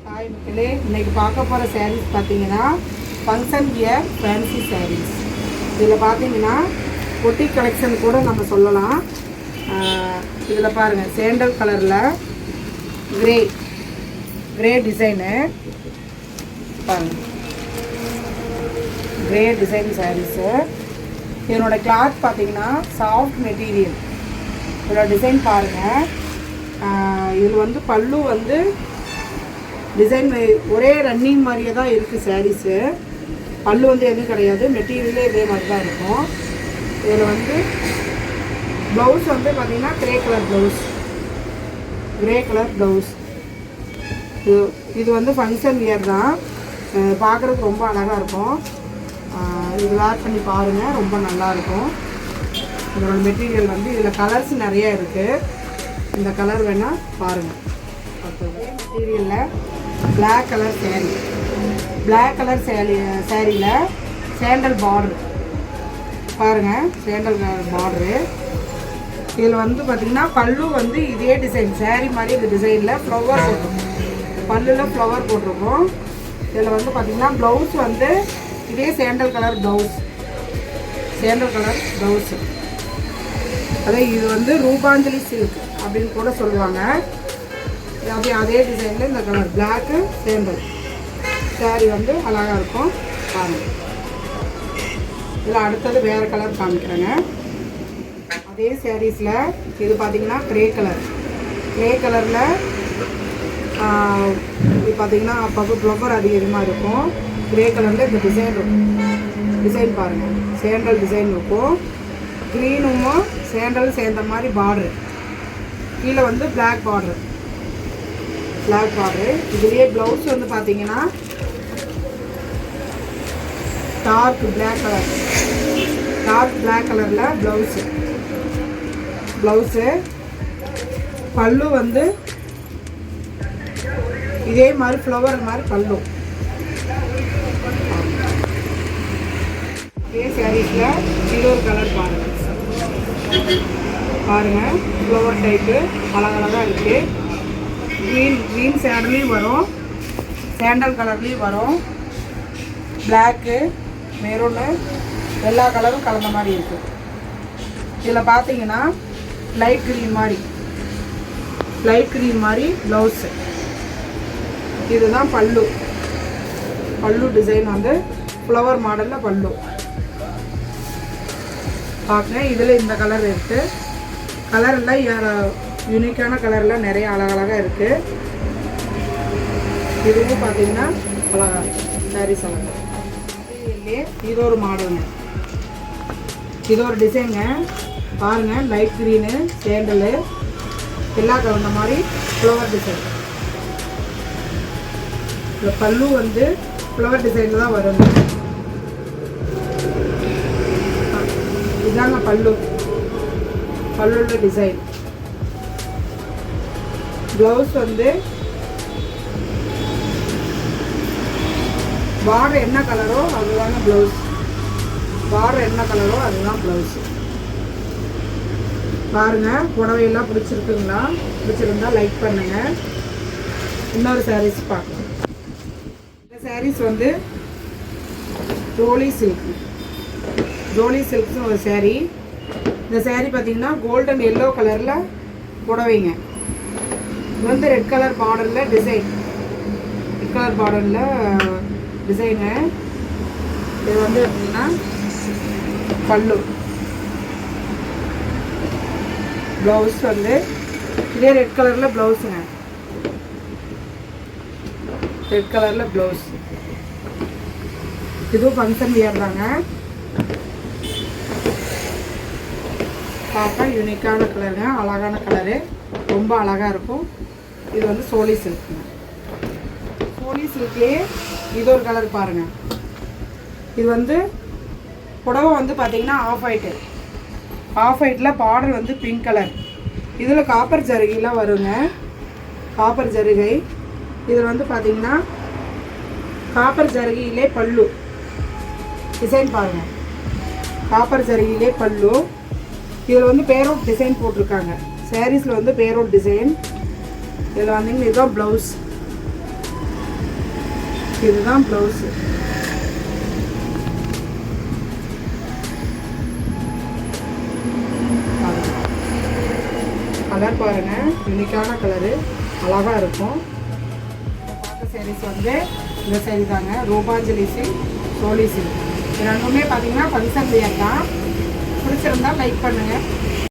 Hi மக்களே, இன்றைக்கி பார்க்க போகிற சாரீஸ் பார்த்தீங்கன்னா ஃபங்க்ஷன் வியர் ஃபேன்சி சாரீஸ். இதில் பார்த்தீங்கன்னா பொட்டிக் கலெக்ஷன் கூட நம்ம சொல்லலாம். இதில் பாருங்கள், சேண்டல் கலரில் கிரே டிசைனு பாருங்கள், கிரே டிசைன் சாரீஸு. இதனோட கிளாத் பார்த்தீங்கன்னா சாஃப்ட் மெட்டீரியல். இதோட டிசைன் பாருங்கள். இதில் வந்து பல்லு வந்து டிசைன் ஒரே ரன்னிங் மாதிரியே தான் இருக்குது சாரீஸு. பல்லு வந்து எதுவும் கிடையாது, மெட்டீரியலே இதே மாதிரி தான் இருக்கும். இதில் வந்து ப்ளவுஸ் வந்து பார்த்திங்கன்னா கிரே கலர் ப்ளவுஸ். இது வந்து ஃபங்க்ஷன் வியர் தான். பார்க்குறதுக்கு ரொம்ப அழகாக இருக்கும். இது வேர் பண்ணி பாருங்கள், ரொம்ப நல்லாயிருக்கும். இதோட மெட்டீரியல் வந்து இதில் கலர்ஸ் நிறைய இருக்குது. இந்த கலர் வேணால் பாருங்கள். மெட்டீரியலில் பிளாக் கலர் சேரீயில் சேண்டல் பார்டர் பாருங்கள், சேண்டல் பார்டரு. இதில் வந்து பார்த்திங்கன்னா பல்லு வந்து இதே டிசைன் சேரீ மாதிரி இந்த டிசைனில் ஃப்ளவர் போட்டிருக்கோம். பல்லில் ஃப்ளவர் போட்டிருக்கோம். இதில் வந்து பார்த்திங்கன்னா ப்ளவுஸ் வந்து இதே சேண்டல் கலர் ப்ளவுஸு. அதே இது வந்து ரூபாஞ்சலி சில்க் அப்படின்னு கூட சொல்லுவாங்க. அப்படியே அதே டிசைனில் இந்த கலர் பிளாக்கு சேண்டல் சாரீ வந்து அழகாக இருக்கும் பாருங்கள். இதில் அடுத்தது வேறு கலர் காமிக்கிறேங்க. அதே சாரீஸில் இது பார்த்திங்கன்னா கிரே கலரில் இது பார்த்திங்கன்னா அப்பப்போ ஃப்ளவர் அதிகமாக இருக்கும். கிரே கலரில் இந்த டிசைன் பாருங்கள், சேண்டல் டிசைன் இருக்கும். க்ரீனும் சேண்டல் சேர்ந்த மாதிரி பார்டரு, கீழே வந்து பிளாக் பார்டரு. இதுலேயே ப்ளவுஸ் வந்து பார்த்தீங்கன்னா டார்க் பிளாக் கலரில் ப்ளவுஸு. பல்லு வந்து இதே மாதிரி ஃப்ளவர் மாதிரி பல்லு. இதே சாரீஸில் இன்னொரு கலர் பாருங்கள், ஃப்ளவர் டைப்பு அழகழகாக இருக்குது. க்ரீன் சேடல்லையும் வரும், சேண்டல் கலர்லேயும் வரும். பிளாக்கு, மெரூனு எல்லா கலரும் கலந்த மாதிரி இருக்குது. இதில் பார்த்தீங்கன்னா லைட் க்ரீன் மாதிரி ப்ளவுஸு. இதுதான் பல்லு டிசைன் வந்து ஃப்ளவர் மாடலில் பல்லு பார்க்குங்க. இதில் இந்த கலர் இருக்குது. கலரில் யூனிக்கான கலரில் நிறைய அழகழகாக இருக்குது. இதுவும் பார்த்தீங்கன்னா அழகாக சாரீஸ் அழகாக. இது ஒரு மாடலுங்க, இது ஒரு டிசைனுங்க பாருங்கள். லைட் க்ரீனு சேண்டலு எல்லாம் கலந்த மாதிரி ஃப்ளவர் டிசைன். இந்த பல்லு வந்து ஃப்ளவர் டிசைனில் தான் வருங்க. இதாங்க பல்லுள்ள டிசைன். ப்ளவுஸ் வந்து பார்டர் என்ன கலரோ அதுதாங்க ப்ளவுஸ். பாருங்கள், புடவையெல்லாம் பிடிச்சிருக்குங்களா? பிடிச்சிருந்தா லைக் பண்ணுங்கள். இன்னொரு சாரீஸ் பார்க்கலாம். இந்த சாரீஸ் வந்து ஜோலி சில்க்ஸ்னு ஒரு சாரீ. இந்த சாரீ பார்த்திங்கன்னா கோல்டன் எல்லோ கலரில் புடவைங்க. இது வந்து ரெட் கலர் பார்டரில் டிசைனு. இது வந்து எப்படின்னா பல்லு. ப்ளவுஸ் வந்து இதே ரெட் கலரில் ப்ளவுஸுங்க. இதுவும் ஃபங்க்ஷன் வியர் தாங்க. பார்க்க யூனிக்கான கலருங்க, அழகான கலரு, ரொம்ப அழகாக இருக்கும். இது வந்து சோலி சில்க்லேயே இது ஒரு கலர் பாருங்கள். இது வந்து புடவை வந்து பார்த்திங்கன்னா ஆஃப் ஒயிட்டில் பார்டர் வந்து பிங்க் கலர். இதில் காப்பர் ஜருகைலாம் வருங்க, காப்பர் ஜருகை. இதில் வந்து பார்த்திங்கன்னா காப்பர் ஜருகையிலே பல்லு டிசைன் பாருங்கள், காப்பர் ஜருகையிலே பல்லு. இதில் வந்து பேரோட் டிசைன் போட்டிருக்காங்க. சாரீஸில் வந்து பேரோட் டிசைன். இதில் வந்தீங்கன்னா இதுதான் ப்ளவுஸ். இதுதான் ப்ளவுஸு. கலர் பாருங்கள், யூனிக்கான கலரு, அழகாக இருக்கும். பார்த்த சாரீஸ் வந்து இந்த சாரீ தாங்க. ரூபாஞ்சலி சில்க், சோலி சில்க். இது ரெண்டுமே பார்த்தீங்கன்னா ஃபங்க்ஷன் வியர் தான். பிடிச்சிருந்தா லைக் பண்ணுங்கள்.